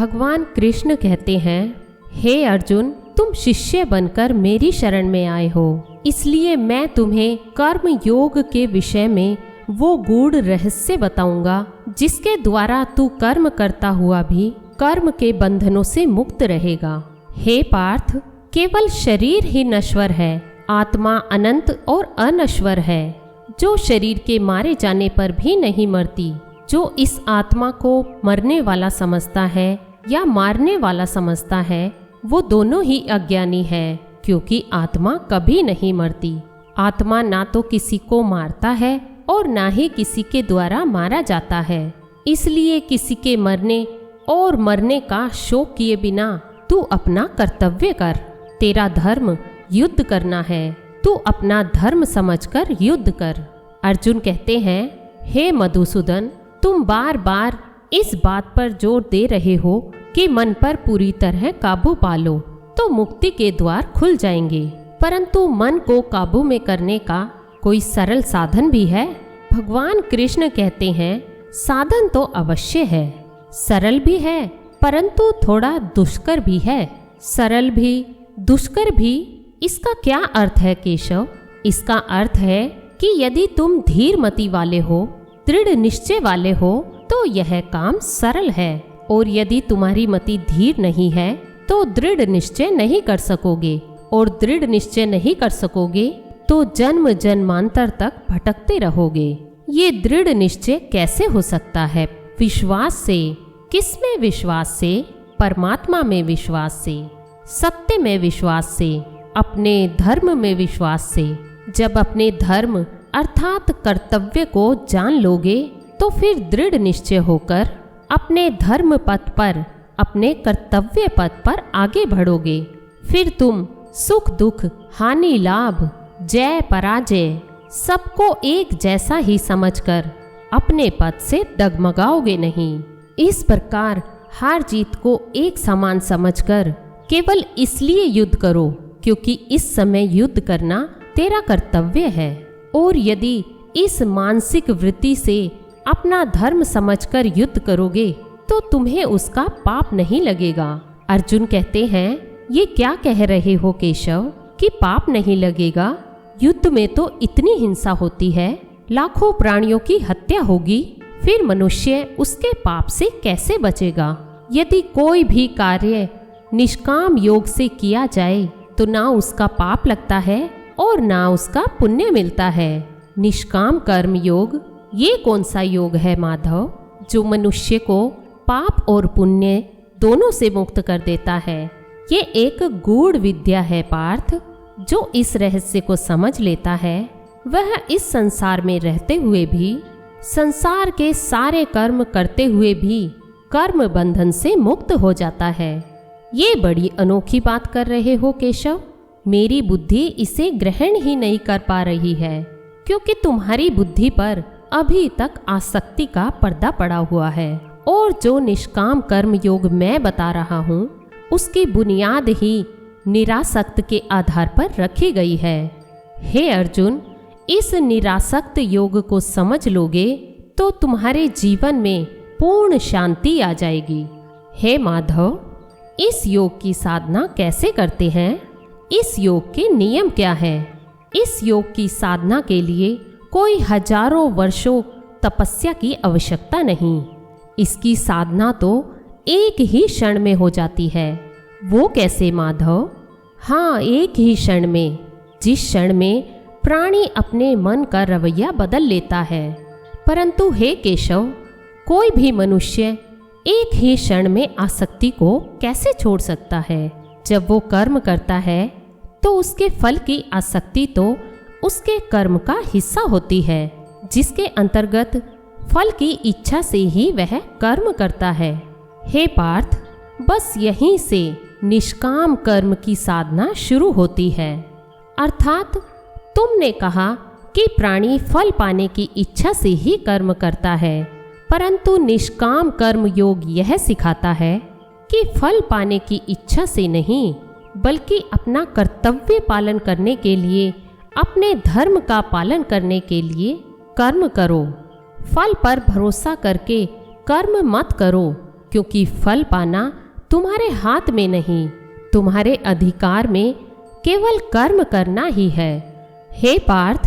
भगवान कृष्ण कहते हैं, हे अर्जुन, तुम शिष्य बनकर मेरी शरण में आए हो, इसलिए मैं तुम्हें कर्म योग के विषय में वो गूढ़ रहस्य बताऊंगा जिसके द्वारा तू कर्म करता हुआ भी कर्म के बंधनों से मुक्त रहेगा। हे पार्थ, केवल शरीर ही नश्वर है, आत्मा अनंत और अनश्वर है, जो शरीर के मारे जाने पर भी नहीं मरती। जो इस आत्मा को मरने वाला समझता है या मारने वाला समझता है, वो दोनों ही अज्ञानी है, क्योंकि आत्मा कभी नहीं मरती। आत्मा ना तो किसी को मारता है और ना ही किसी के द्वारा मारा जाता है। इसलिए किसी के मरने और मरने का शोक किए बिना तू अपना कर्तव्य कर। तेरा धर्म युद्ध करना है, तू अपना धर्म समझकर युद्ध कर। अर्जुन कहते हैं, हे मधुसूदन, तुम बार बार इस बात पर जोर दे रहे हो कि मन पर पूरी तरह काबू पा लो तो मुक्ति के द्वार खुल जाएंगे, परंतु मन को काबू में करने का कोई सरल साधन भी है? भगवान कृष्ण कहते हैं, साधन तो अवश्य है, सरल भी है, परंतु थोड़ा दुष्कर भी है। सरल भी दुष्कर भी, इसका क्या अर्थ है केशव? इसका अर्थ है कि यदि तुम धीर मति वाले हो, दृढ़ निश्चय वाले हो, तो यह काम सरल है, और यदि तुम्हारी मति धीर नहीं है तो दृढ़ निश्चय नहीं कर सकोगे, और दृढ़ निश्चय नहीं कर सकोगे तो जन्म जन्मांतर तक भटकते रहोगे। ये दृढ़ निश्चय कैसे हो सकता है? विश्वास से। किसमें विश्वास से? परमात्मा में विश्वास से, सत्य में विश्वास से, अपने धर्म में विश्वास से। जब अपने धर्म अर्थात कर्तव्य को जान लोगे तो फिर दृढ़ निश्चय होकर अपने धर्म पथ पर, अपने कर्तव्य पथ पर आगे बढ़ोगे। फिर तुम सुख दुख, हानि लाभ, जय पराजय सबको एक जैसा ही समझकर अपने पथ से डगमगाओगे नहीं। इस प्रकार हार जीत को एक समान समझकर केवल इसलिए युद्ध करो क्योंकि इस समय युद्ध करना तेरा कर्तव्य है। और यदि इस मानसिक वृत्ति से अपना धर्म समझकर युद्ध करोगे तो तुम्हें उसका पाप नहीं लगेगा। अर्जुन कहते हैं, ये क्या कह रहे हो केशव कि पाप नहीं लगेगा? युद्ध में तो इतनी हिंसा होती है, लाखों प्राणियों की हत्या होगी, फिर मनुष्य उसके पाप से कैसे बचेगा? यदि कोई भी कार्य निष्काम योग से किया जाए तो ना उसका पाप लगता है और ना उसका पुण्य मिलता है। निष्काम कर्म योग, ये कौन सा योग है माधव, जो मनुष्य को पाप और पुण्य दोनों से मुक्त कर देता है? ये एक गूढ़ विद्या है पार्थ। जो इस रहस्य को समझ लेता है वह इस संसार में रहते हुए भी, संसार के सारे कर्म करते हुए भी कर्म बंधन से मुक्त हो जाता है। ये बड़ी अनोखी बात कर रहे हो केशव। मेरी बुद्धि इसे ग्रहण ही नहीं कर पा रही है, क्योंकि तुम्हारी बुद्धि पर अभी तक आसक्ति का पर्दा पड़ा हुआ है, और जो निष्काम कर्म योग मैं बता रहा हूँ उसकी बुनियाद ही निरासक्त के आधार पर रखी गई है। हे अर्जुन, इस निरासक्त योग को समझ लोगे तो तुम्हारे जीवन में पूर्ण शांति आ जाएगी। हे माधव, इस योग की साधना कैसे करते हैं? इस योग के नियम क्या है? इस योग की साधना के लिए कोई हजारों वर्षों तपस्या की आवश्यकता नहीं। इसकी साधना तो एक ही क्षण में हो जाती है। वो कैसे माधव? हाँ, एक ही क्षण में, जिस क्षण में प्राणी अपने मन का रवैया बदल लेता है। परंतु हे केशव, कोई भी मनुष्य एक ही क्षण में आसक्ति को कैसे छोड़ सकता है? जब वो कर्म करता है तो उसके फल की आसक्ति तो उसके कर्म का हिस्सा होती है, जिसके अंतर्गत फल की इच्छा से ही वह कर्म करता है। हे पार्थ, बस यहीं से निष्काम कर्म की साधना शुरू होती है। अर्थात तुमने कहा कि प्राणी फल पाने की इच्छा से ही कर्म करता है, परंतु निष्काम कर्म योग यह सिखाता है कि फल पाने की इच्छा से नहीं, बल्कि अपना कर्तव्य पालन करने के लिए, अपने धर्म का पालन करने के लिए कर्म करो। फल पर भरोसा करके कर्म मत करो, क्योंकि फल पाना तुम्हारे हाथ में नहीं, तुम्हारे अधिकार में केवल कर्म करना ही है। हे पार्थ,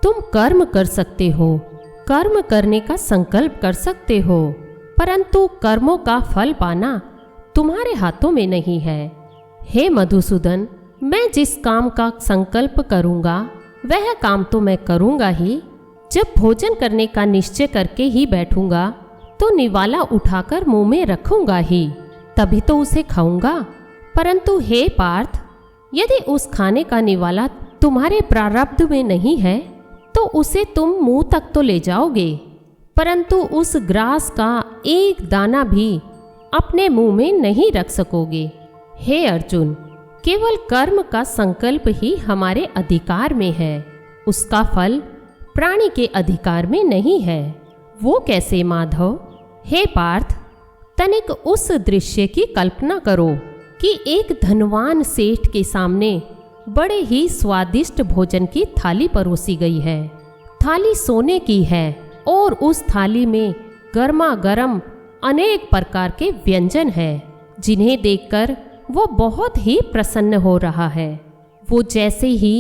तुम कर्म कर सकते हो, कर्म करने का संकल्प कर सकते हो, परंतु कर्मों का फल पाना तुम्हारे हाथों में नहीं है। हे मधुसूदन, मैं जिस काम का संकल्प करूँगा वह काम तो मैं करूँगा ही। जब भोजन करने का निश्चय करके ही बैठूंगा तो निवाला उठाकर मुंह में रखूंगा ही, तभी तो उसे खाऊंगा। परंतु हे पार्थ, यदि उस खाने का निवाला तुम्हारे प्रारब्ध में नहीं है तो उसे तुम मुंह तक तो ले जाओगे, परंतु उस ग्रास का एक दाना भी अपने मुंह में नहीं रख सकोगे। हे अर्जुन, केवल कर्म का संकल्प ही हमारे अधिकार में है, उसका फल प्राणी के अधिकार में नहीं है। वो कैसे माधव? हे पार्थ, तनिक उस दृश्य की कल्पना करो कि एक धनवान सेठ के सामने बड़े ही स्वादिष्ट भोजन की थाली परोसी गई है। थाली सोने की है और उस थाली में गर्मा गर्म अनेक प्रकार के व्यंजन हैं, जिन्हें देखकर वो बहुत ही प्रसन्न हो रहा है। वो जैसे ही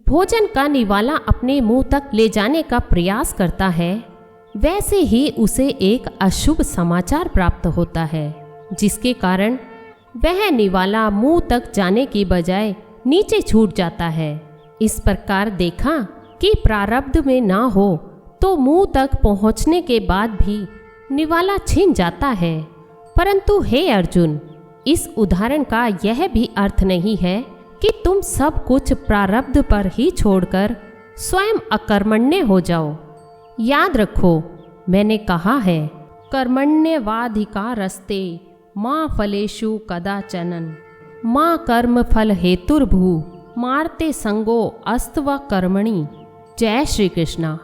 भोजन का निवाला अपने मुंह तक ले जाने का प्रयास करता है, वैसे ही उसे एक अशुभ समाचार प्राप्त होता है, जिसके कारण वह निवाला मुंह तक जाने की बजाय नीचे छूट जाता है। इस प्रकार देखा कि प्रारब्ध में ना हो तो मुंह तक पहुंचने के बाद भी निवाला छिन जाता है। परंतु हे अर्जुन, इस उदाहरण का यह भी अर्थ नहीं है कि तुम सब कुछ प्रारब्ध पर ही छोड़कर स्वयं अकर्मण्य हो जाओ। याद रखो, मैंने कहा है, कर्मण्यवाधिकारस्ते माँ फलेषु कदाचन माँ कर्म फल हेतुर्भू मारते संगो अस्तव कर्मणि। जय श्री कृष्णा।